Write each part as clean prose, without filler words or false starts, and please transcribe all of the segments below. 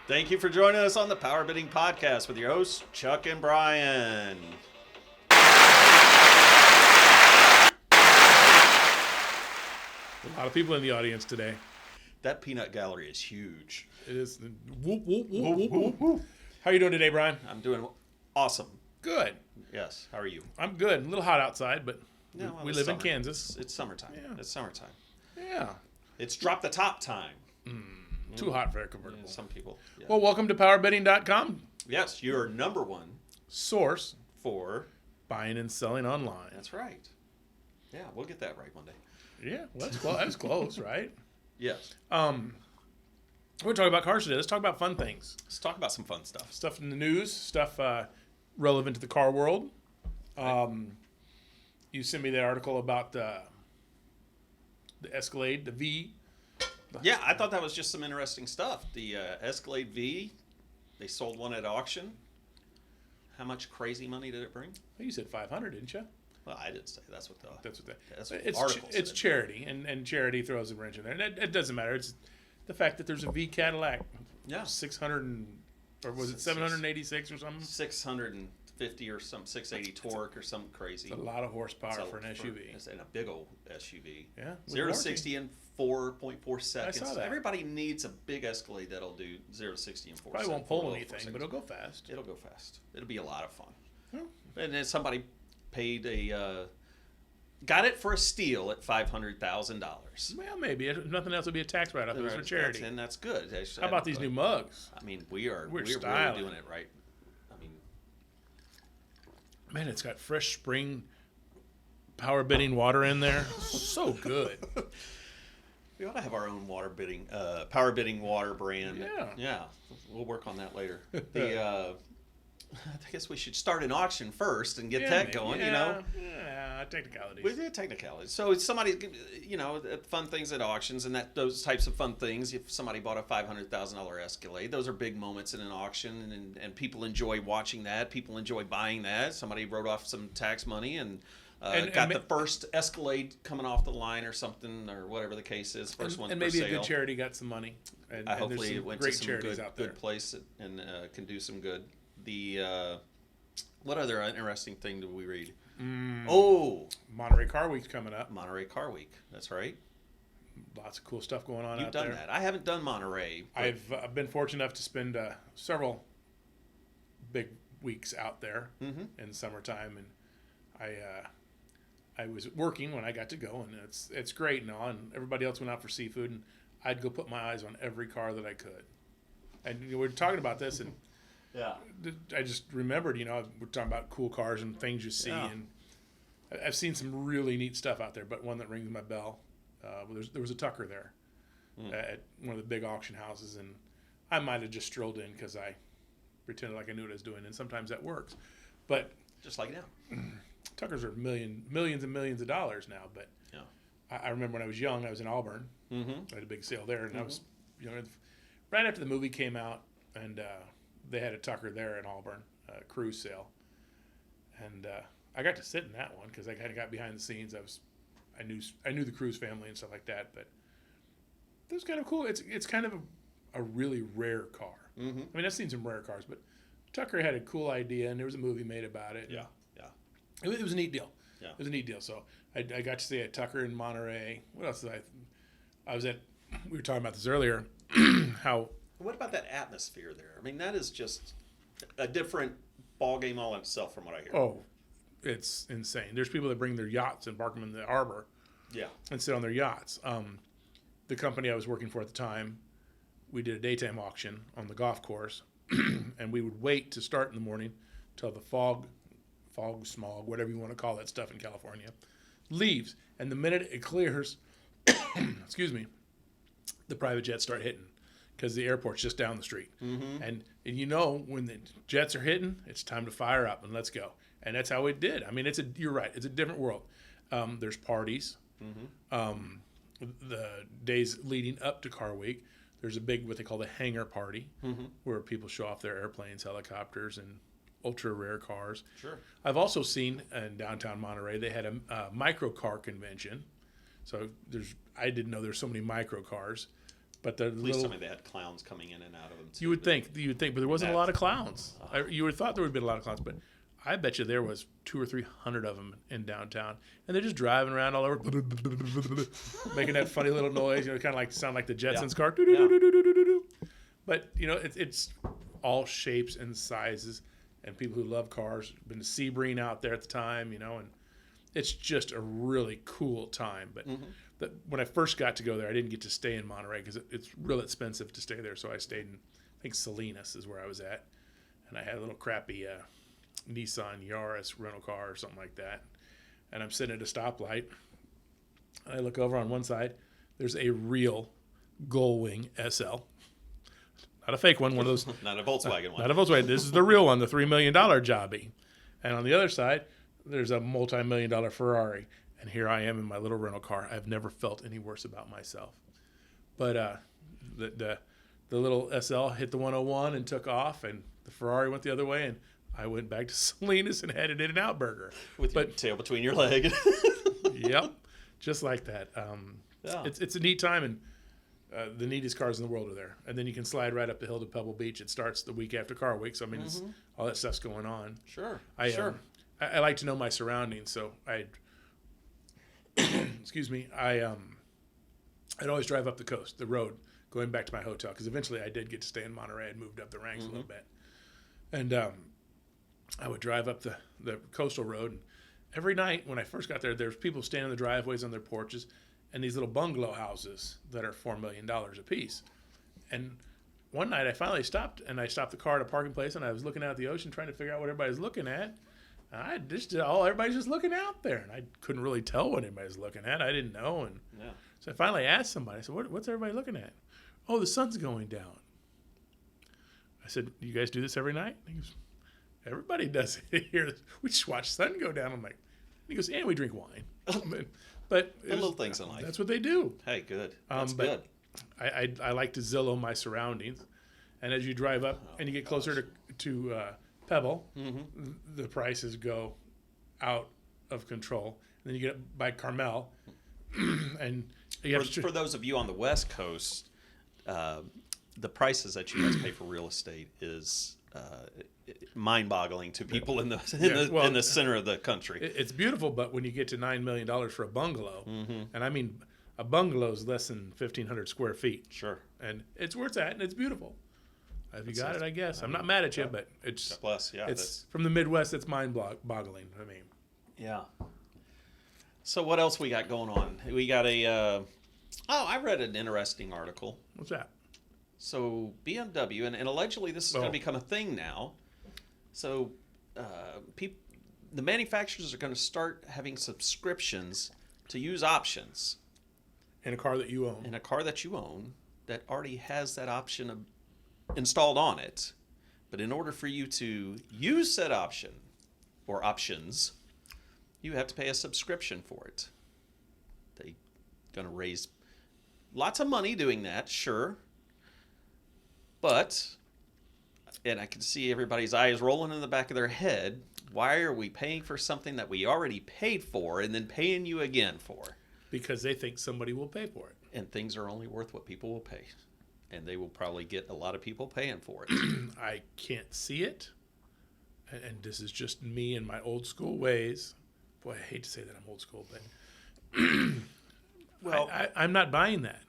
Thank you for joining us on the PowerBidding podcast with your hosts, Chuck and Bryan. A lot of people in the audience today. That peanut gallery is huge. It is. Whoop, whoop, whoop, whoop, whoop, whoop. How are you doing today, Bryan? I'm doing awesome. Good. Yes. How are you? I'm good. A little hot outside, but Yeah, well, we it's live summer. in Kansas. It's summertime. Yeah. It's summertime. Yeah. It's drop the top time. Too hot for a convertible. Some people. Yeah. Well, welcome to PowerBidding.com. Yes, your number one Source for. buying and selling online. That's right. Yeah, we'll get that right one day. Yeah, well, that's close, right? Yes. We're talking about cars today. Let's talk about fun things. Let's talk about some fun stuff. Stuff in the news, stuff relevant to the car world. You sent me that article about the Escalade, the V. Yeah, I thought that was just some interesting stuff. The Escalade V, they sold one at auction. How much crazy money did it bring? Well, you said 500, didn't you? Well, I didn't say. That's what the article It's said. charity, and charity throws a wrench in there. And it doesn't matter. It's the fact that there's a V Cadillac, Yeah. 600 or was it 786 or something? 650 or some 680 torque or something crazy. It's a lot of horsepower for an SUV. It's in a big old SUV. Yeah. 0 to 60 in 4.4 seconds. I saw that. Everybody needs a big Escalade that'll do 0 to 60 in 4 Probably seconds. won't pull anything, but it'll go fast. It'll go fast. It'll be a lot of fun. Yeah. And then somebody paid got it for a steal at $500,000. Well, maybe. If nothing else, would be a tax write-off. It was for charity. And that's good. How about these new mugs? I mean, we're really styling. doing it right. I mean, Man, it's got fresh spring power bidding water in there. So good. we ought to have our own power bidding water brand. Yeah. We'll work on that later. I guess we should start an auction first and get that going. Yeah, technicalities. We did technicalities. So it's somebody, fun things at auctions and those types of fun things. If somebody bought a $500,000 Escalade, those are big moments in an auction, and people enjoy watching that. People enjoy buying that. Somebody wrote off some tax money and got the first Escalade coming off the line or something, or whatever the case is. First one and for maybe sale. a good charity got some money. And hopefully it went to some charities out there. good place and can do some good. What other interesting thing did we read? Monterey Car Week's coming up. Monterey Car Week. That's right. Lots of cool stuff going on You've out there. done that. I haven't done Monterey. I've been fortunate enough to spend several big weeks out there in summertime, and I was working when I got to go, and it's great and all. And everybody else went out for seafood, and I'd go put my eyes on every car that I could. And we were talking about this, and Yeah. I just remembered, we're talking about cool cars and things you see, and I've seen some really neat stuff out there. But one that rings my bell, there was a Tucker there at one of the big auction houses, and I might have just strolled in because I pretended like I knew what I was doing, and sometimes that works. But Just like now. Tuckers are millions and millions of dollars now. But Yeah. I remember when I was young, I was in Auburn. Mm-hmm. I had a big sale there, and I was, right after the movie came out, and they had a Tucker there in Auburn, a cruise sale, and I got to sit in that one because I kind of got behind the scenes. I knew the Cruise family and stuff like that, but it was kind of cool. It's kind of a really rare car. Mm-hmm. I mean, I've seen some rare cars, but Tucker had a cool idea, and there was a movie made about it. Yeah. It was a neat deal. Yeah. It was a neat deal. So I got to see a Tucker in Monterey. What else did I was at? We were talking about this earlier. How. What about that atmosphere there? I mean, that is just a different ballgame all in itself from what I hear. Oh, it's insane. There's people that bring their yachts and park them in the harbor. Yeah. And sit on their yachts. The company I was working for at the time, we did a daytime auction on the golf course, and we would wait to start in the morning till the fog, smog, whatever you want to call that stuff in California, leaves. And the minute it clears, excuse me, the private jets start hitting because the airport's just down the street. Mm-hmm. And when the jets are hitting, it's time to fire up and let's go. And that's how it did. I mean, you're right. It's a different world. There's parties. Mm-hmm. The days leading up to Car Week, there's a big, what they call the hangar party, where people show off their airplanes, helicopters, and ultra rare cars. Sure. I've also seen in downtown Monterey, they had a micro car convention. So I didn't know there's so many micro cars, But the At least little, some of they had clowns coming in and out of them too. you would think, but there wasn't a lot of clowns. Uh, You would have thought there would be a lot of clowns, but I bet you there was 200 or 300 of them in downtown, and they're just driving around all over, making that funny little noise. You know, kind of like sound like the Jetsons car. But you know, it's all shapes and sizes, and people who love cars. Been to Sebring out there at the time, you know, and it's just a really cool time. But when I first got to go there, I didn't get to stay in Monterey because it's real expensive to stay there. So I stayed in, I think Salinas is where I was at, and I had a little crappy Nissan Yaris rental car or something like that. And I'm sitting at a stoplight, and I look over on one side. There's a real Gullwing SL. Not a fake one of those. Not a Volkswagen one. Not a Volkswagen. This is the real one, the $3 million jobbie. And on the other side, there's a multi-million-dollar Ferrari. And here I am in my little rental car. I've never felt any worse about myself. But the little SL hit the 101 and took off, and the Ferrari went the other way, and I went back to Salinas and had an In-N-Out burger. With your tail between your leg. Yep, just like that. Yeah. It's a neat time, and the neatest cars in the world are there. And then you can slide right up the hill to Pebble Beach. It starts the week after Car Week, so I mean, all that stuff's going on. Sure. I like to know my surroundings, so excuse me, I'd always drive up the coast, the road, going back to my hotel, because eventually I did get to stay in Monterey. I'd moved up the ranks a little bit. And I would drive up the coastal road, and every night when I first got there, there's people standing in the driveways on their porches, and these little bungalow houses that are $4 million a piece. And one night I finally stopped, and I stopped the car at a parking place, and I was looking out at the ocean trying to figure out what everybody's looking at. Everybody's just looking out there, and I couldn't really tell what anybody's looking at. I didn't know, and so I finally asked somebody. I said, "What's everybody looking at?" "Oh, the sun's going down." I said, "You guys do this every night?" And he goes, "Everybody does it here. We just watch the sun go down." I'm like, he goes, "And we drink wine." But The little things in life. That's what they do. Hey, good. That's good. I like to Zillow my surroundings, and as you drive up and you get closer to Pebble, the prices go out of control. And then you get up by Carmel, and you have For those of you on the West Coast, the prices that you guys pay for real estate is mind-boggling to people in the center of the country. It's beautiful, but when you get to $9 million for a bungalow, and I mean a bungalow is less than 1,500 square feet. Sure. And it's where it's at, and it's beautiful. Have you got it? I guess I'm not mad at you, but it's from the Midwest. It's mind-boggling. I mean, yeah. So what else we got going on? We got I read an interesting article. What's that? So BMW, and allegedly this is going to become a thing now. So the manufacturers are going to start having subscriptions to use options. In a car that you own. In a car that you own that already has that option installed on it. But in order for you to use said option or options, you have to pay a subscription for it. They're going to raise lots of money doing that, sure. But, and I can see everybody's eyes rolling in the back of their head, why are we paying for something that we already paid for and then paying you again for? Because they think somebody will pay for it. And things are only worth what people will pay. And they will probably get a lot of people paying for it. I can't see it. And this is just me and my old school ways. Boy, I hate to say that I'm old school, but well, I'm not buying that.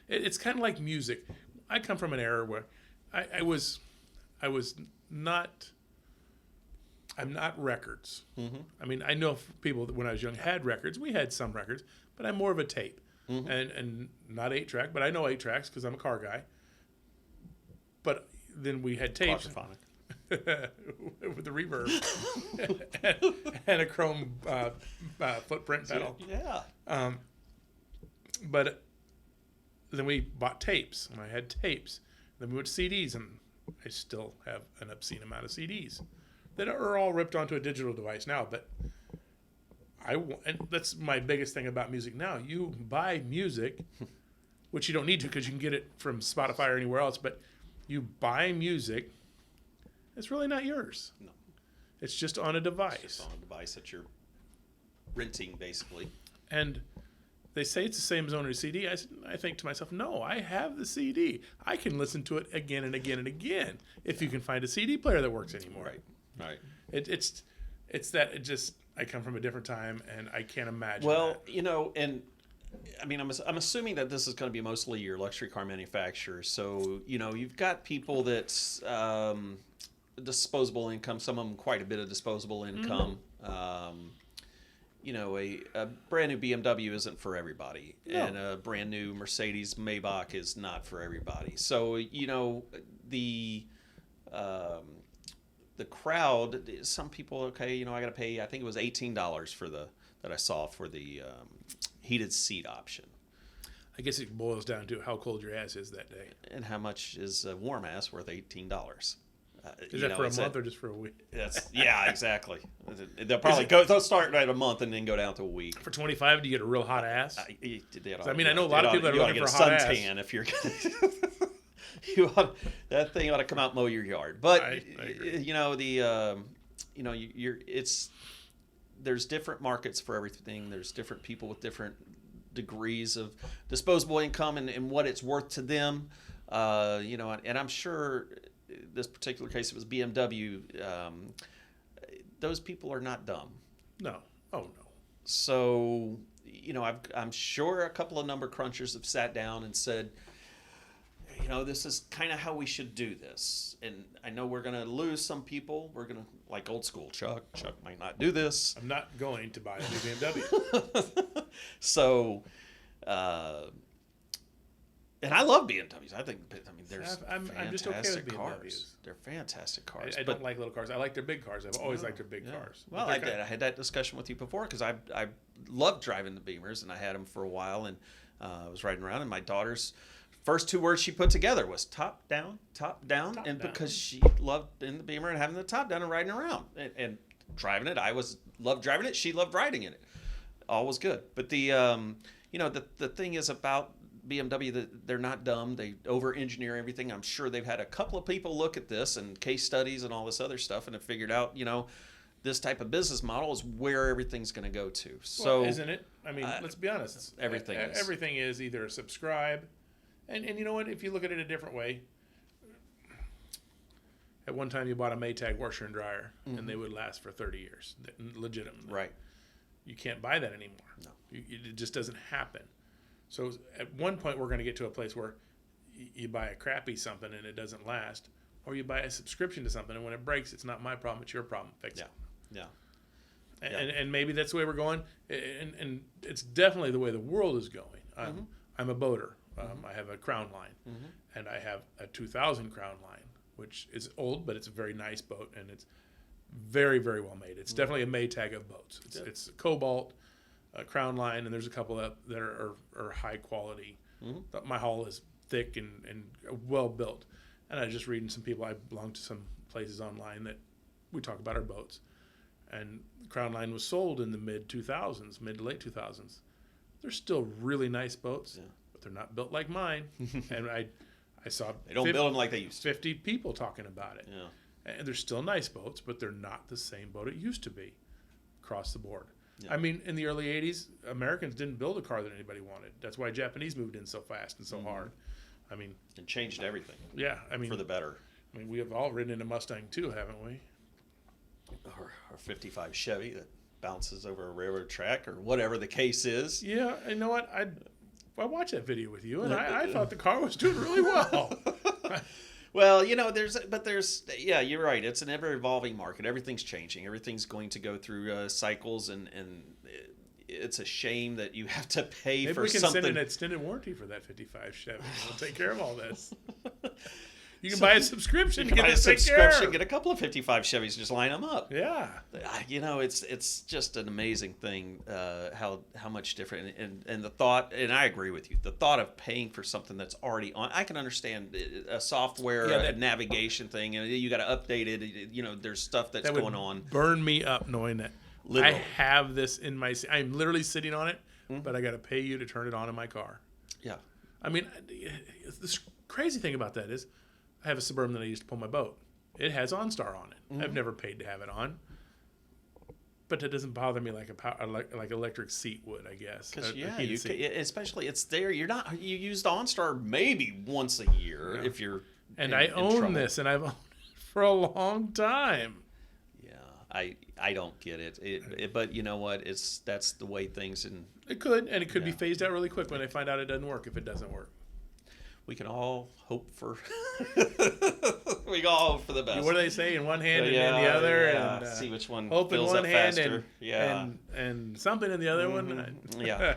It's kind of like music. I come from an era where I'm not records. I mean, I know people that when I was young had records. We had some records, but I'm more of a tape. And not 8-track, but I know 8-tracks because I'm a car guy. But then we had tapes with the reverb and a chrome footprint pedal. Yeah. But then we bought tapes, and I had tapes. Then we went to CDs, and I still have an obscene amount of CDs that are all ripped onto a digital device now. But and that's my biggest thing about music now. You buy music, which you don't need to because you can get it from Spotify or anywhere else, but you buy music, it's really not yours. No. It's just on a device. It's just on a device that you're renting, basically. And They say it's the same as owning a CD. I think to myself, no, I have the CD. I can listen to it again and again and again if you can find a CD player that works anymore. Right. It's that it just, I come from a different time and I can't imagine Well, that. and I mean, I'm assuming that this is going to be mostly your luxury car manufacturers. So, you've got people that's disposable income, some of them quite a bit of disposable income. A brand new BMW isn't for everybody, and a brand new Mercedes Maybach is not for everybody. So the crowd, some people, I got to pay. I think it was $18 that I saw for the heated seat option. I guess it boils down to how cold your ass is that day. And how much is a warm ass worth $18? Is that for a month or just for a week? Yeah, exactly. They'll probably they'll start at a month and then go down to a week. For $25, do you get a real hot ass? I know a lot of people that are looking for a hot ass. Suntan if you're that thing ought to come out and mow your yard. But I agree. There's different markets for everything. There's different people with different degrees of disposable income and what it's worth to them. And I'm sure this particular case, it was BMW. Those people are not dumb. No. Oh, no. So, I'm sure a couple of number crunchers have sat down and said, this is kind of how we should do this. And I know we're going to lose some people. We're going to, like old school Chuck. Chuck might not do this. I'm not going to buy a new BMW. So, and I love BMWs. They're I'm just okay with BMWs. Cars. They're fantastic cars. I don't like little cars. I like their big cars. I've always liked their big cars. Well, I had that discussion with you before because I loved driving the Beamers and I had them for a while and I was riding around and my daughter's first two words she put together was top down, because she loved in the Beamer and having the top down and riding around and driving it. Loved driving it. She loved riding in it. All was good. But the thing is about BMW that they're not dumb. They over-engineer everything. I'm sure they've had a couple of people look at this and case studies and all this other stuff and have figured out, this type of business model is where everything's going to go to. So, well, isn't it? I mean, let's be honest. Everything is either subscribe, and you know what? If you look at it a different way, at one time you bought a Maytag washer and dryer, and they would last for 30 years, legitimately. Right. You can't buy that anymore. No. It just doesn't happen. So at one point we're going to get to a place where you buy a crappy something and it doesn't last, or you buy a subscription to something and when it breaks, it's not my problem, it's your problem. Fix it. Yeah. And maybe that's the way we're going. And it's definitely the way the world is going. I'm a boater. I have a Crown Line, and I have a 2000 Crown Line, which is old, but it's a very nice boat, and it's very, very well made. It's definitely a Maytag of boats. It's Cobalt, Crown Line, and there's a couple that are high quality. My hull is thick and well built. And I was just reading some people. I belong to some places online that we talk about our boats. And Crown Line was sold in the mid to late 2000s. They're still really nice boats, but they're not built like mine. And I saw they don't build them like they used to. 50 people talking about it. Yeah. And they're still nice boats, but they're not the same boat it used to be across the board. Yeah. I mean, in the early 80s, Americans didn't build a car that anybody wanted. That's why Japanese moved in so fast and so hard. I mean, and changed everything. Yeah, I mean, for the better. I mean, we have all ridden in a Mustang too, haven't we? Or 55 Chevy that bounces over a railroad track, or whatever the case is. Yeah, you know what? I watched that video with you, and I thought the car was doing really well. Well, there's you're right. It's an ever-evolving market. Everything's changing. Everything's going to go through cycles, and it's a shame that you have to pay Maybe for we can something. send an extended warranty for that 55 Chevy. We'll take care of all this. You can buy a subscription. You can buy a subscription, get a couple of 55 Chevys, just line them up. Yeah. It's just an amazing thing how much different and the thought, and I agree with you. The thought of paying for something that's already on, I can understand a software, a navigation thing, and you got to update it. There's stuff that's going on. Burn me up knowing that Literally. I have this in my. I'm literally sitting on it, but I got to pay you to turn it on in my car. Yeah. I mean, the crazy thing about that is, I have a Suburban that I used to pull my boat. It has OnStar on it. I've never paid to have it on. But that doesn't bother me like like electric seat would, I guess. Because Heated especially it's there. You use the OnStar maybe once a year if you're. And I own trouble. this, and I've owned it for a long time. Yeah, I don't get it. But you know what? That's the way things and It could be phased out really quick when they find out it doesn't work if it doesn't work. we can all hope for. We can all hope for the best. What do they say? In one hand and in the other, and see which one hope in fills one up hand faster. and something in the other one. Yeah.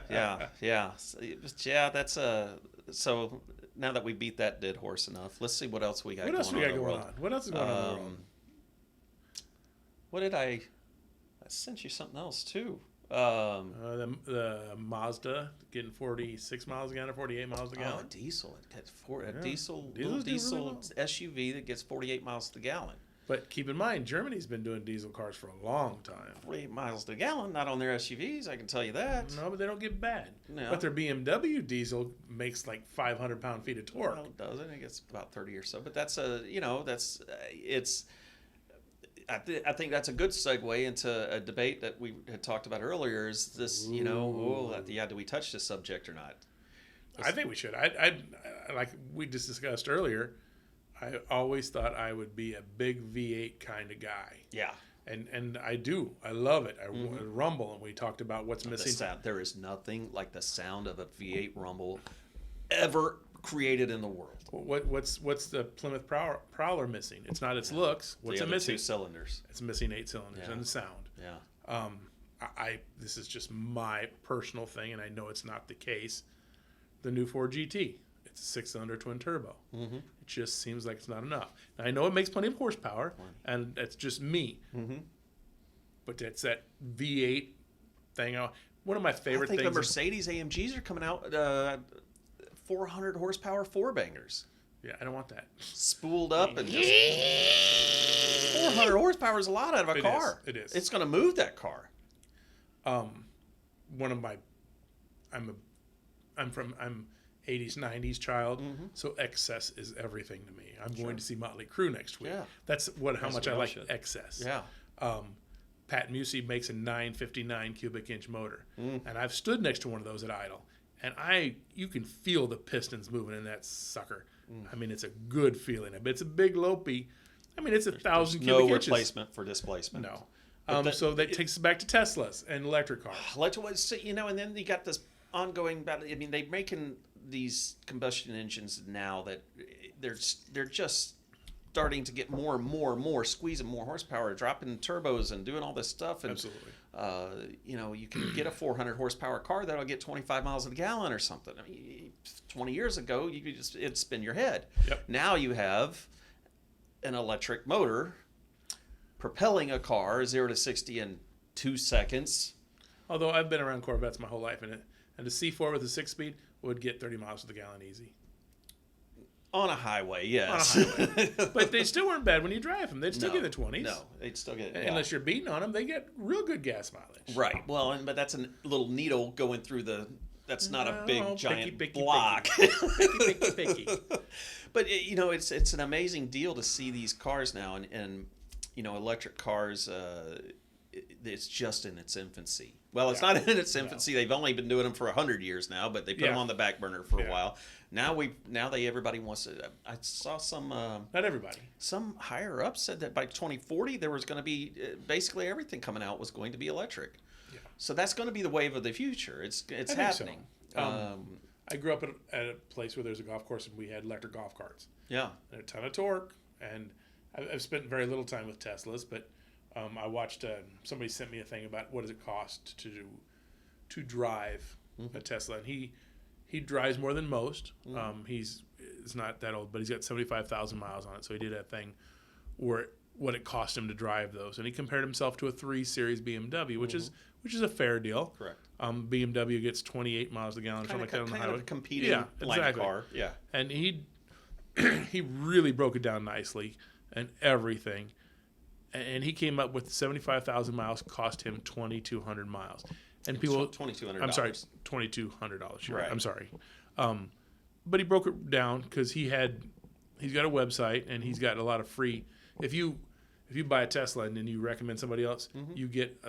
That's so. Now that we beat that dead horse enough, let's see what else we got. What else we got going on? What else is going on in the world? What did I sent you something else too. The Mazda getting 46 miles a gallon or 48 miles a gallon. Oh, diesel. It gets diesel Diesels do really well. SUV that gets 48 miles to the gallon. But keep in mind, Germany's been doing diesel cars for a long time. 48 miles to the gallon, not on their SUVs, I can tell you that. No, but they don't get bad. No. But their BMW diesel makes like 500 pound-feet of torque. No, it doesn't. It gets about 30 or so. But that's it's. I think that's a good segue into a debate that we had talked about earlier. Is this, do we touch this subject or not? I think we should. I like we just discussed earlier. I always thought I would be a big V8 kind of guy. Yeah. And I do. I love it. I rumble, and we talked about what's missing. There is nothing like the sound of a V8 rumble ever created in the world. What's the Plymouth Prowler missing? It's not its looks. What's it missing? 2 cylinders. It's missing 8 cylinders and the sound. Yeah. This is just my personal thing, and I know it's not the case. The new Ford GT. It's a 6-cylinder twin turbo. Mm-hmm. It just seems like it's not enough. Now, I know it makes plenty of horsepower, and that's just me. Mm-hmm. But it's that V8 thing. One of my favorite things. I think the Mercedes AMGs are coming out 400 horsepower 4-bangers. Yeah, I don't want that. Spooled up and just 400 horsepower is a lot out of a car. It is. It's going to move that car. One of my, I'm 80s, 90s child, so excess is everything to me. I'm going to see Motley Crue next week. Yeah. That's how much I like excess. Yeah. Pat Musey makes a 959 cubic inch motor, and I've stood next to one of those at idle, and you can feel the pistons moving in that sucker. I mean, it's a good feeling. But it's a big Lopey. I mean, it's 1,000 cubic inches. No replacement for displacement. No. So that takes us back to Teslas and electric cars. And then you got this ongoing battle. I mean, they're making these combustion engines now that they're just starting to get more and more, squeezing more horsepower, dropping turbos and doing all this stuff. And, absolutely. You can get a 400 horsepower car that'll get 25 miles a gallon or something. I mean, 20 years ago, it'd spin your head. Yep. Now you have an electric motor propelling a car 0 to 60 in 2 seconds. Although I've been around Corvettes my whole life, and the C4 with a 6-speed would get 30 miles to the gallon easy. On a highway, yes. On a highway. But they still weren't bad when you drive them. They'd still get the 20s. No, they'd still get unless you're beating on them, they get real good gas mileage. Right. Well, but that's a little needle going through the. That's not a big giant picky, block. Picky. But it's an amazing deal to see these cars now, and electric cars. It's just in its infancy. Well, it's not in its infancy. No. They've only been doing them for 100 years now, but they put them on the back burner for a while. Now everybody wants to. I saw some. Not everybody. Some higher up said that by 2040 there was going to be basically everything coming out was going to be electric. Yeah. So that's going to be the wave of the future. It's happening. So. I grew up at a place where there's a golf course and we had electric golf carts. Yeah. And a ton of torque, and I've spent very little time with Teslas, but. I watched somebody sent me a thing about what does it cost to drive a Tesla, and he drives more than most. He's not that old, but he's got 75,000 miles on it. So he did a thing where what it cost him to drive those, and he compared himself to a 3 Series BMW, which is a fair deal. Correct. BMW gets 28 miles a gallon, something like that on the highway. Kind of competing line car. Yeah. And he really broke it down nicely and everything. And he came up with 75,000 miles cost him 2,200 miles, and people $2,200. I'm sorry, $2,200. Right. I'm sorry, but he broke it down because he's got a website and he's got a lot of free. If you if you buy a Tesla and then you recommend somebody else, you get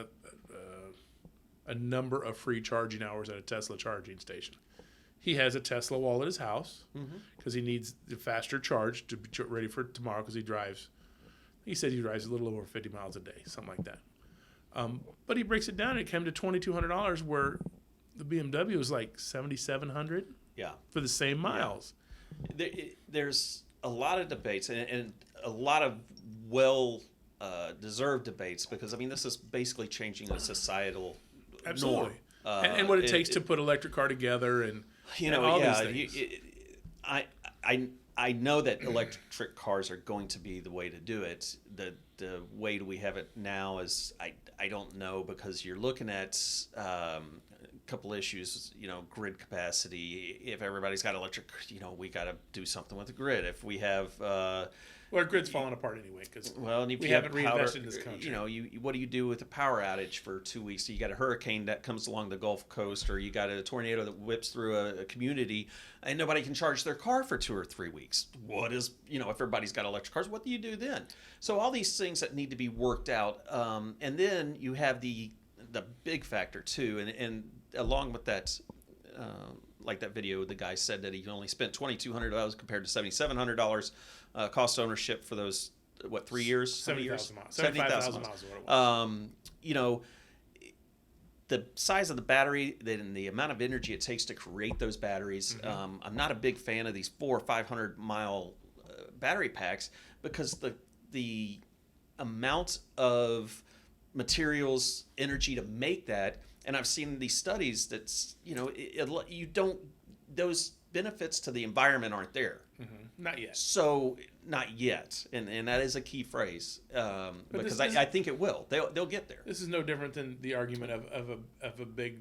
a number of free charging hours at a Tesla charging station. He has a Tesla wall at his house because he needs the faster charge to be ready for tomorrow because he drives. He said he drives a little over 50 miles a day, something like that. But he breaks it down and it came to $2,200 where the BMW is like $7,700 for the same miles. There's a lot of debates and a lot of deserved debates because, I mean, this is basically changing a societal norm. And what it takes to put an electric car together and all these things. I know that electric cars are going to be the way to do it. The way we have it now is I don't know, because you're looking at a couple issues, grid capacity. If everybody's got electric, we got to do something with the grid. If we have our grid's falling apart anyway because we haven't reinvested in this country. What do you do with a power outage for 2 weeks? So you got a hurricane that comes along the Gulf Coast, or you got a tornado that whips through a community, and nobody can charge their car for 2 or 3 weeks. What is, if everybody's got electric cars, what do you do then? So all these things that need to be worked out, and then you have the big factor too, and along with that. Like that video, the guy said that he only spent $2,200 compared to $7,700 cost ownership for those 3 years? 70,000 miles. 75,000 miles is what it was. The size of the battery and the amount of energy it takes to create those batteries. I'm not a big fan of these 400 or 500 mile battery packs because the amount of materials, energy to make that. And I've seen these studies that's, those benefits to the environment aren't there. Not yet. So, not yet. And that is a key phrase because I think it will. They'll get there. This is no different than the argument of a big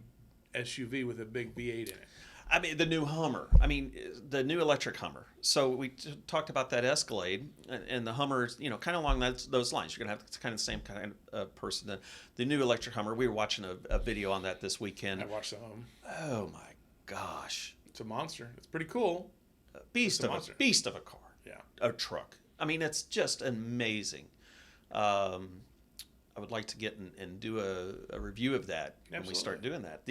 SUV with a big V8 in it. I mean, the new Hummer. I mean, the new electric Hummer. So we talked about that Escalade, and the Hummer, kind of along those lines. You're going to have kind of the same kind of person. The new electric Hummer, we were watching a video on that this weekend. I watched some of them. Oh, my gosh. It's a monster. It's pretty cool. Beast of a car. Yeah. A truck. I mean, it's just amazing. I would like to get and do a review of that when we start doing that.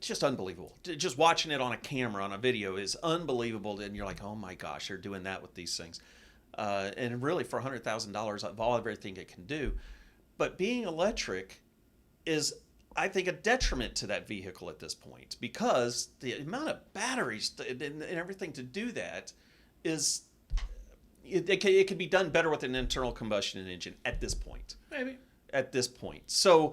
Just unbelievable. Just watching it on a camera, on a video is unbelievable. And you're like, oh my gosh, they're doing that with these things. And really for $100,000 of everything it can do. But being electric is, I think, a detriment to that vehicle at this point, because the amount of batteries and everything to do that is, it can be done better with an internal combustion engine at this point. Maybe. At this point. So,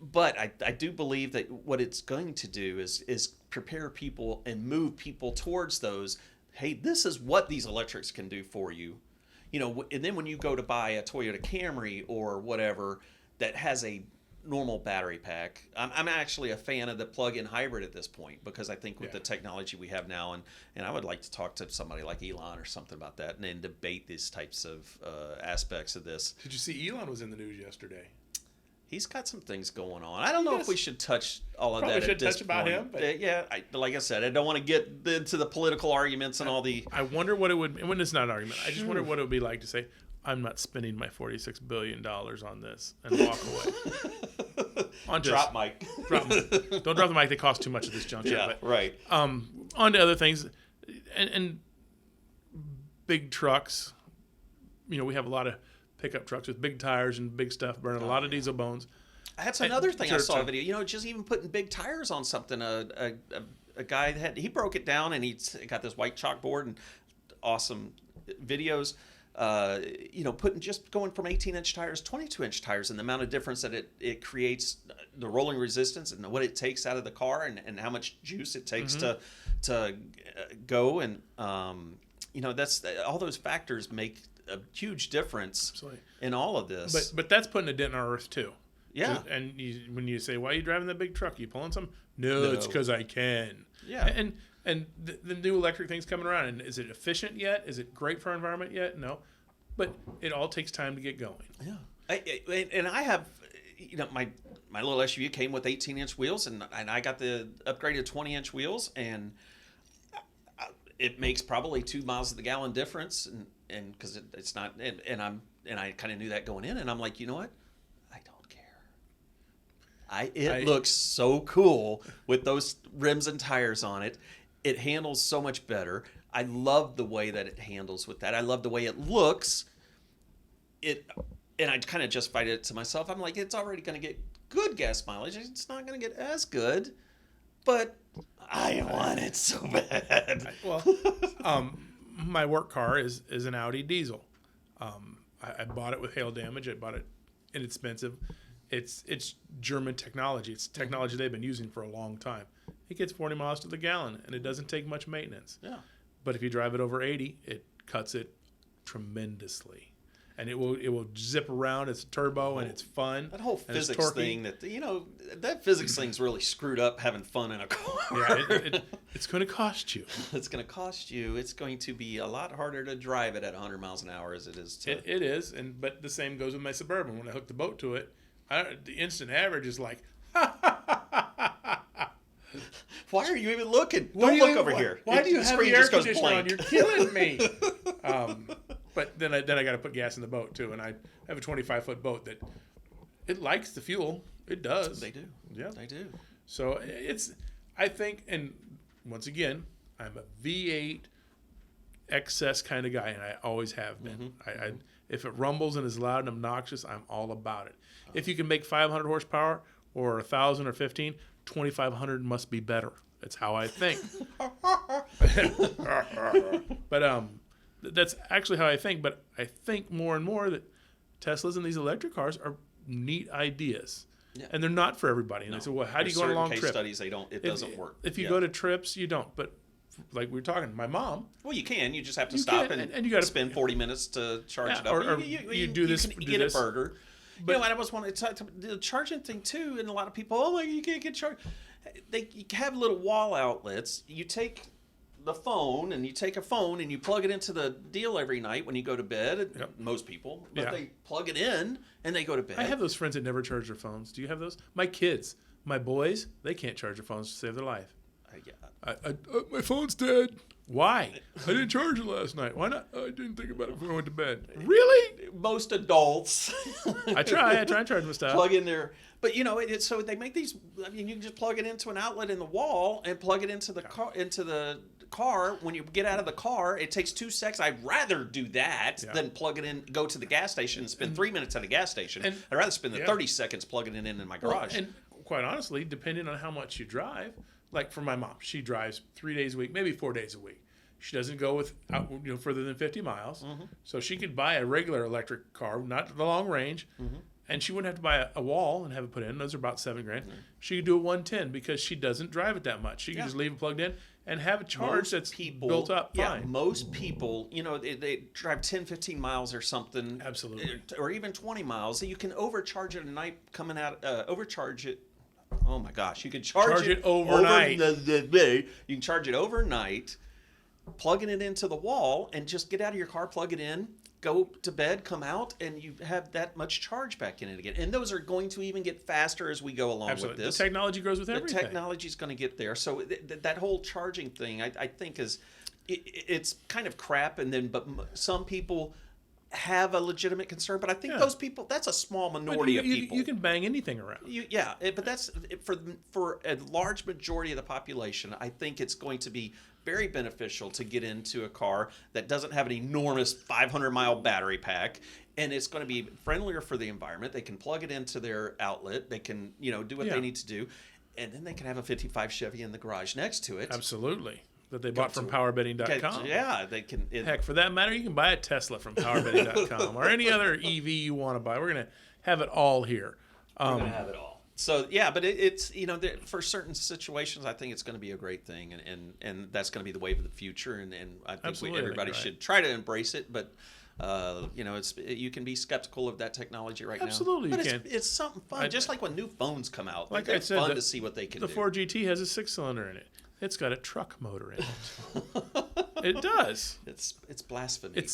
but I do believe that what it's going to do is prepare people and move people towards those, hey, this is what these electrics can do for you. And then when you go to buy a Toyota Camry or whatever that has a normal battery pack, I'm actually a fan of the plug-in hybrid at this point, because I think with the technology we have now, and I would like to talk to somebody like Elon or something about that and then debate these types of aspects of this. Did you see Elon was in the news yesterday? He's got some things going on. I don't know if we should touch all of that at this point. Probably should touch about him. But like I said, I don't want to get into the political arguments and all the... I wonder what it would... When it's not an argument, I just wonder what it would be like to say, I'm not spending my $46 billion on this, and walk away. Drop mic. Don't drop the mic. They cost too much of this junk. Right. On to other things. And big trucks. We have a lot of pickup trucks with big tires and big stuff, burning a lot of diesel bones. That's another thing I saw a video. Just even putting big tires on something. A guy he broke it down, and he got this white chalkboard and awesome videos. Going from 18-inch tires, 22-inch tires, and the amount of difference that it creates, the rolling resistance, and what it takes out of the car, and how much juice it takes to go, and that's all those factors make a huge difference in all of this. But that's putting a dent in our earth too. Yeah. And when you say, why are you driving that big truck? Are you pulling some? No, it's because I can. Yeah. And the new electric thing's coming around. And is it efficient yet? Is it great for our environment yet? No. But it all takes time to get going. Yeah. I have, my little SUV came with 18-inch wheels, and I got the upgraded 20-inch wheels, and it makes probably 2 miles of the gallon difference, and because it's not, and I kind of knew that going in, and I'm like, you know what, I don't care. It looks so cool with those rims and tires on it. It handles so much better. I love the way that it handles with that. I love the way it looks. And I kind of justified it to myself. I'm like, it's already going to get good gas mileage. It's not going to get as good, but I want it so bad. Well, my work car is an Audi diesel. I bought it with hail damage. I bought it inexpensive. It's German technology. It's technology they've been using for a long time. It gets 40 miles to the gallon, and it doesn't take much maintenance. Yeah. But if you drive it over 80, it cuts it tremendously. And it will zip around. It's a turbo, and it's fun. That whole physics thing, that physics thing's really screwed up having fun in a car. Yeah, it's going to cost you. It's going to cost you. It's going to be a lot harder to drive it at 100 miles an hour as it is to... It is, but the same goes with my Suburban. When I hook the boat to it, the instant average is like, why are you even looking? Don't look over here. Why do you have the air conditioner on? You're killing me. But then I got to put gas in the boat too, and I have a 25-foot boat that it likes the fuel. It does. They do. Yeah, they do. So I think, and once again, I'm a V8 excess kind of guy, and I always have been. Mm-hmm. If it rumbles and is loud and obnoxious, I'm all about it. If you can make 500 horsepower or 1,000 or 15, 2,500 must be better. That's how I think. But that's actually how I think. But I think more and more that Teslas and these electric cars are neat ideas. Yeah. And they're not for everybody. And I said, well, how do you go on a long trip? Studies, it doesn't work. If you go to trips, you don't. But like we were talking, my mom. Well, you can. You just have to stop and you got to spend 40 minutes to charge it up. Or you do this. You can get a burger. But I was wanting to talk the charging thing too, and a lot of people, you can't get charged. You have little wall outlets. You take the phone and you take a phone and you plug it into the deal every night when you go to bed. Yep. Most people, but they plug it in and they go to bed. I have those friends that never charge their phones. Do you have those? My kids, my boys, they can't charge their phones to save their life. My phone's dead. Why? I didn't charge it last night. Why not? I didn't think about it before I went to bed. Really? Most adults. I try and charge my stuff. Plug in there. But so they make these. I mean, you can just plug it into an outlet in the wall and plug it into the car. When you get out of the car, it takes 2 seconds. I'd rather do that than plug it in, go to the gas station and spend 3 minutes at a gas station. I'd rather spend the 30 seconds plugging it in my garage. And quite honestly, depending on how much you drive, like for my mom, she drives 3 days a week, maybe 4 days a week. She doesn't go further than 50 miles. Mm-hmm. So she could buy a regular electric car, not the long range, and she wouldn't have to buy a wall and have it put in. Those are about $7,000. Mm-hmm. She could do a 110 because she doesn't drive it that much. She can just leave it plugged in and have a charge built up fine. Yeah, most people, they drive 10, 15 miles or something. Absolutely. Or even 20 miles. You can overcharge it at night coming out, overcharge it. Oh my gosh, you can charge it overnight. You can charge it overnight, plugging it into the wall, and just get out of your car, plug it in, go to bed, come out, and you have that much charge back in it again. And those are going to even get faster as we go along with this. The technology grows with everything. The technology is going to get there. So that whole charging thing, I think, it's kind of crap. But some people have a legitimate concern, but I think those people, that's a small minority of people. You can bang anything around. But that's for a large majority of the population. I think it's going to be very beneficial to get into a car that doesn't have an enormous 500-mile battery pack, and it's going to be friendlier for the environment. They can plug it into their outlet. They can, do what they need to do, and then they can have a 55 Chevy in the garage next to it. Absolutely. That they bought from PowerBidding.com. Yeah, they can. Heck, for that matter, you can buy a Tesla from PowerBidding.com or any other EV you want to buy. We're going to have it all here. We're going to have it all. So, but it's, for certain situations, I think it's going to be a great thing, and that's going to be the wave of the future, and I think everybody should try to embrace it, but you can be skeptical of that technology right now. Absolutely, but you can. It's something fun, just like when new phones come out. Like it's fun to see what they can do. The Ford GT has a 6-cylinder in it. It's got a truck motor in it. It does. It's blasphemy.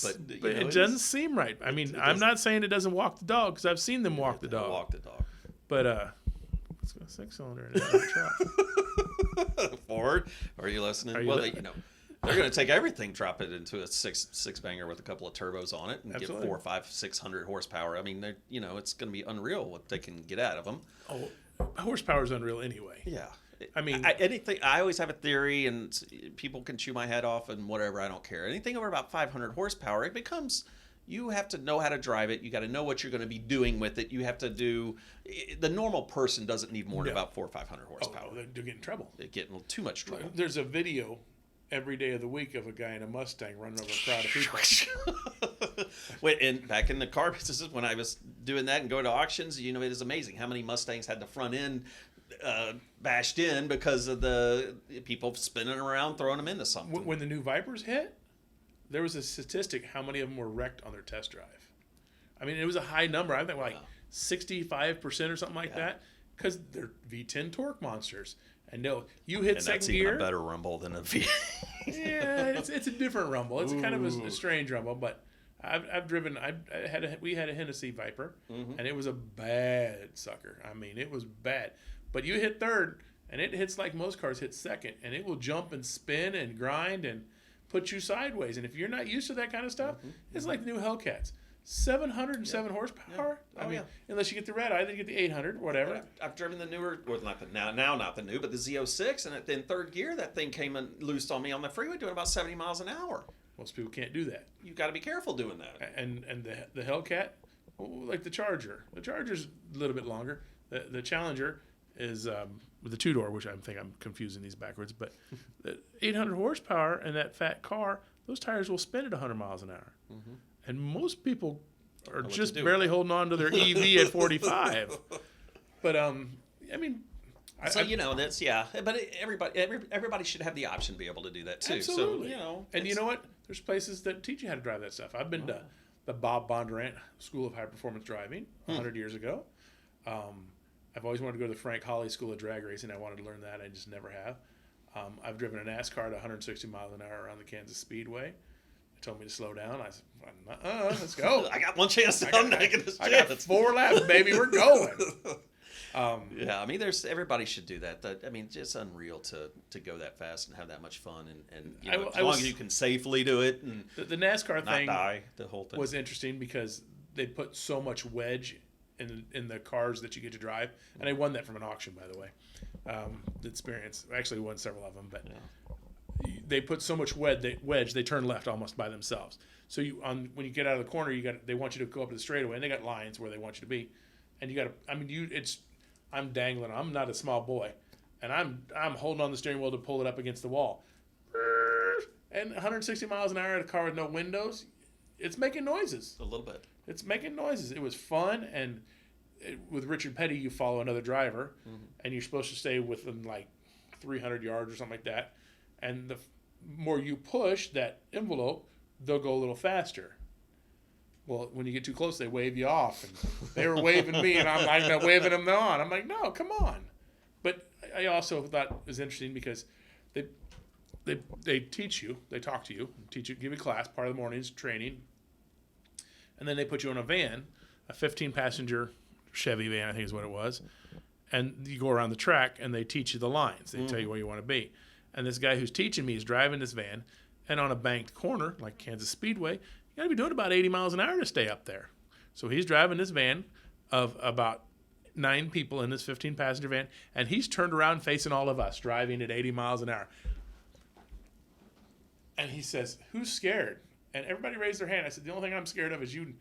But it doesn't seem right. I mean, I'm not saying it doesn't walk the dog, because I've seen them walk the dog. But it's got a 6-cylinder in it. Truck. Ford, are you listening? They're going to take everything, drop it into a six banger with a couple of turbos on it, and Absolutely. get 400, 500, 600 horsepower. I mean, it's going to be unreal what they can get out of them. Oh, horsepower is unreal anyway. Yeah. I mean, anything. I always have a theory, and people can chew my head off and whatever. I don't care. Anything over about 500 horsepower, it becomes. You have to know how to drive it. You got to know what you're going to be doing with it. You have to do. The normal person doesn't need more than about 400 or 500 horsepower. they're getting in trouble. They're getting too much trouble. There's a video every day of the week of a guy in a Mustang running over a crowd of people. And back in the car business, when I was doing that and going to auctions, it is amazing how many Mustangs had the front end bashed in because of the people spinning around, throwing them into something. When the new Vipers hit, there was a statistic how many of them were wrecked on their test drive. I mean, it was a high number. I think like 65% or something like that, because they're V10 torque monsters. And no, you hit second that's gear. Even a better rumble than a V. Yeah, it's a different rumble. It's kind of a strange rumble, but I've driven. We had a Hennessy Viper, and it was a bad sucker. I mean, it was bad. But you hit third, and it hits like most cars hit second, and it will jump and spin and grind and put you sideways. And if you're not used to that kind of stuff, it's like the new Hellcats. 707 horsepower. Yeah. I mean, unless you get the red eye, then you get the 800, whatever. I've driven the newer, or not the now not the new, but the Z06, and in third gear, that thing came and loosed on me on the freeway doing about 70 miles an hour. Most people can't do that. You've got to be careful doing that. And the Hellcat, like the Charger. The Charger's a little bit longer. The Challenger is with the two-door, which I think I'm confusing these backwards, but the 800 horsepower and that fat car, those tires will spin at 100 miles an hour. And most people are just barely holding on to their EV at 45. But I mean, that's But everybody should have the option to be able to do that too. Absolutely. So and you know what? There's places that teach you how to drive that stuff. I've been to the Bob Bondurant School of High Performance Driving 100 years ago. I've always wanted to go to the Frank Holly School of Drag Racing. I wanted to learn that. I just never have. I've driven a NASCAR to 160 miles an hour around the Kansas Speedway. They told me to slow down. I said, let's go. I got one chance. I got 4 laps, baby. We're going. I mean, everybody should do that. I mean, it's unreal to go that fast and have that much fun, and as long as you can safely do it and the NASCAR not thing die, the whole thing was interesting because they put so much wedge in the cars that you get to drive, and I won that from an auction, by the way. The experience, I actually won several of them, but they put so much wedge they turn left almost by themselves. So when you get out of the corner, they want you to go up to the straightaway, and they got lines where they want you to be, and you got to. I mean, I'm dangling. I'm not a small boy, and I'm holding on the steering wheel to pull it up against the wall. And 160 miles an hour in a car with no windows, it's making noises. A little bit. It's making noises. It was fun, and with Richard Petty, you follow another driver, and you're supposed to stay within like 300 yards or something like that. And the more you push that envelope, they'll go a little faster. Well, when you get too close, they wave you off. And they were waving me, and I'm like, waving them on. I'm like, no, come on. But I also thought it was interesting because they teach you, they talk to you, give you a class, part of the morning's training. And then they put you in a van, a 15-passenger Chevy van, I think is what it was. And you go around the track, and they teach you the lines. They tell you where you want to be. And this guy who's teaching me is driving this van, and on a banked corner, like Kansas Speedway, you got to be doing about 80 miles an hour to stay up there. So he's driving this van of about 9 people in this 15-passenger van, and he's turned around facing all of us, driving at 80 miles an hour. And he says, "Who's scared?" And everybody raised their hand. I said, "The only thing I'm scared of is you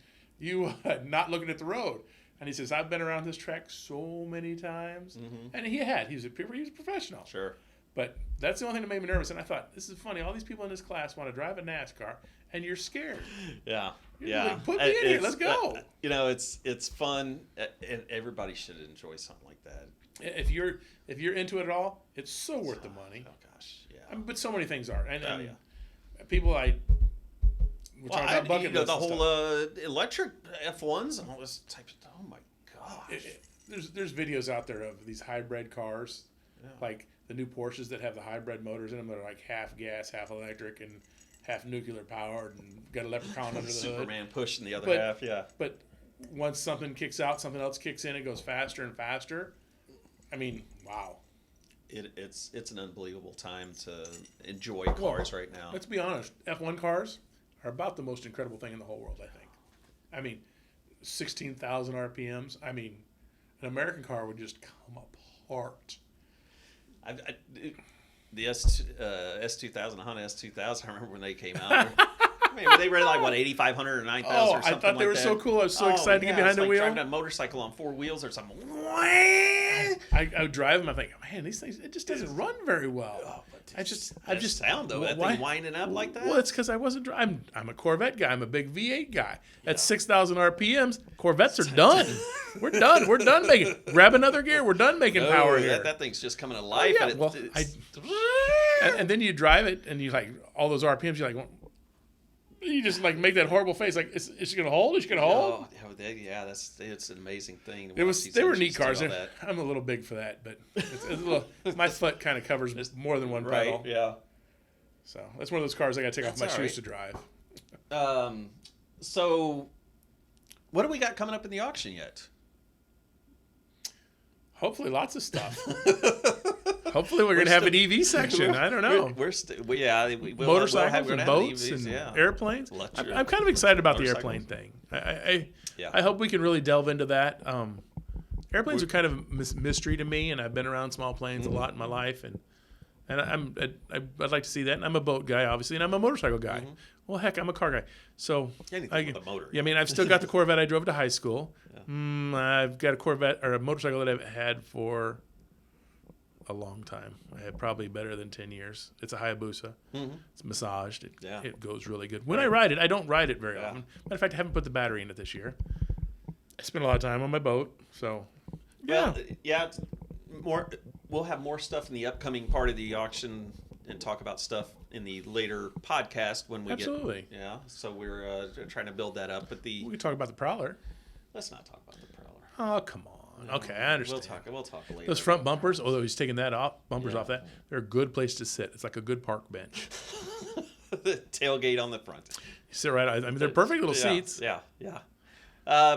not looking at the road." And he says, "I've been around this track so many times." And he was a professional. Sure. But that's the only thing that made me nervous. And I thought, this is funny. All these people in this class want to drive a NASCAR, and you're scared. Yeah. You're like, put me in here. Let's go. It's fun, and everybody should enjoy something like that. If you're into it at all, it's so worth the money. Oh gosh, yeah. I mean, but so many things are. And people we're talking about bucket lists. The whole electric F1s and all this type of. Oh my gosh. There's videos out there of these hybrid cars, like the new Porsches that have the hybrid motors in them that are like half gas, half electric, and half nuclear powered, and got a leprechaun under the hood. Superman pushing the other half, yeah. But once something kicks out, something else kicks in. It goes faster and faster. I mean, wow. it's an unbelievable time to enjoy cars right now. Let's be honest. F1 cars are about the most incredible thing in the whole world, I think. I mean, 16,000 RPMs. I mean, an American car would just come apart. The S2000, Honda S2000, I remember when they came out. They were like, what, 8,500 or 9,000 or something I thought they were so cool. I was so excited to get behind the wheel. Driving a motorcycle on 4 wheels or something. I would drive them. I think, man, these things, it just doesn't run very well. I just sound though. That thing winding up like that. Well, it's because I wasn't driving. I'm a Corvette guy. I'm a big V8 guy. At 6,000 RPMs, Corvettes are done. We're done. We're done making. Grab another gear. We're done making power here. That thing's just coming to life. And then you drive it, and you like all those RPMs. You're like, you just like make that horrible face. Like, is she gonna hold? Is she gonna hold? It's an amazing thing. They were neat cars. I'm a little big for that, but it's a little, my foot kind of covers more than one pedal. Right. Yeah. So that's one of those cars I got to take off my shoes to drive. So, what do we got coming up in the auction yet? Hopefully, lots of stuff. Hopefully, we're going to have an EV section. I don't know. Motorcycles and boats and airplanes. I'm kind of excited about the airplane thing. I hope we can really delve into that. Airplanes are kind of a mystery to me, and I've been around small planes a lot in my life, and I'd like to see that. And I'm a boat guy, obviously, and I'm a motorcycle guy. Mm-hmm. Well, heck, I'm a car guy. So anything with a motor. Yeah, I mean, I've still got the Corvette I drove to high school. Yeah. I've got a Corvette or a motorcycle that I've had for a long time. I had probably better than 10 years. It's a Hayabusa. Mm-hmm. It's massaged. It goes really good. When I ride it, I don't ride it very often. Matter of fact, I haven't put the battery in it this year. I spent a lot of time on my boat, so it's more. We'll have more stuff in the upcoming part of the auction and talk about stuff in the later podcast when we Absolutely. So we're trying to build that up. But we can talk about the Prowler. Let's not talk about the Prowler. Oh, come on. Okay, I understand. We'll talk later. Those front bumpers, although he's taking that off, off that, they're a good place to sit. It's like a good park bench. The tailgate on the front. You sit right. I mean, they're perfect little seats. Yeah.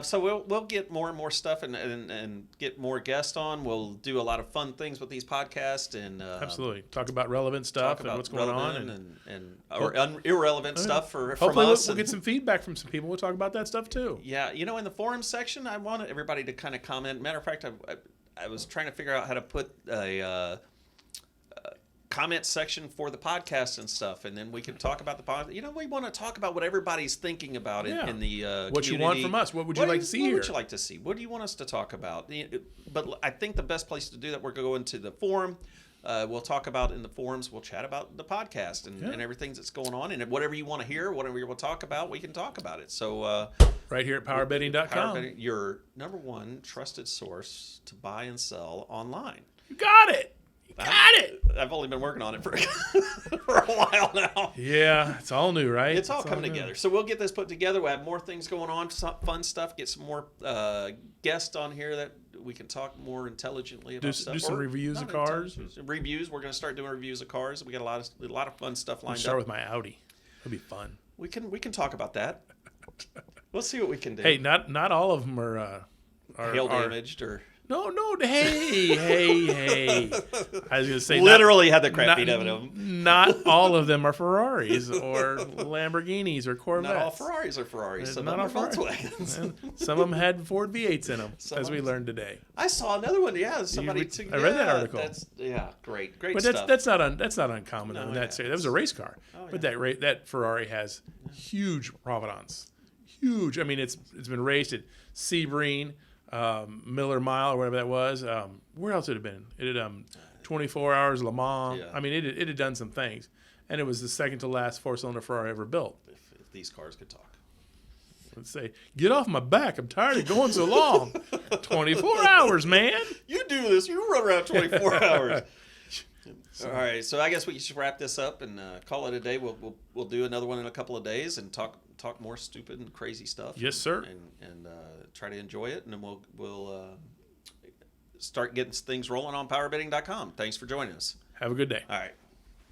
So we'll get more and more stuff and get more guests on. We'll do a lot of fun things with these podcasts and absolutely talk about relevant stuff and what's going on and irrelevant stuff from hopefully us. We'll get some feedback from some people. We'll talk about that stuff too. Yeah, in the forum section, I wanted everybody to kind of comment. Matter of fact, I was trying to figure out how to put a comment section for the podcast and stuff, and then we can talk about the podcast. We want to talk about what everybody's thinking about in the what community. you want from us. What would you like to see here? What would you like to see? What do you want us to talk about? But I think the best place to do that, we're going to the forum. We'll talk about in the forums. We'll chat about the podcast and everything that's going on, and whatever you want to hear, whatever you want to talk about, we can talk about it. So right here at PowerBidding.com, PowerBidding, your number one trusted source to buy and sell online. You got it. I've only been working on it for a while now. Yeah, it's all new, right? It's all coming together. So we'll get this put together. We'll have more things going on, some fun stuff. Get some more guests on here that we can talk more intelligently about stuff. Do some reviews of cars. Reviews. We're going to start doing reviews of cars. We got a lot of fun stuff lined up. Start with my Audi. It'll be fun. We can talk about that. We'll see what we can do. Hey, not all of them are hail damaged or. No. Hey. I was going to say, literally had the crap beat out of them. Not all of them are Ferraris or Lamborghinis or Corvettes. Not all Ferraris are Ferraris. Some of them are Volkswagens. Some of them had Ford V8s in them, as we learned today. I saw another one. Yeah, somebody. I read that article. Great but stuff. That's not uncommon in that series. That was a race car, but that Ferrari has huge provenance. Huge. I mean, it's been raced at Sebring. Miller Mile or whatever that was. Where else had it been? It had 24 Hours Le Mans. Yeah. I mean, it had done some things, and it was the second to last 4-cylinder Ferrari ever built. If these cars could talk, let's say, get off my back! I'm tired of going so long. 24 hours, man. You do this. You run around 24 hours. All right, so I guess we should wrap this up and call it a day. We'll do another one in a couple of days and talk more stupid and crazy stuff. Yes, sir. And try to enjoy it, and then we'll start getting things rolling on PowerBidding.com. Thanks for joining us. Have a good day. All right.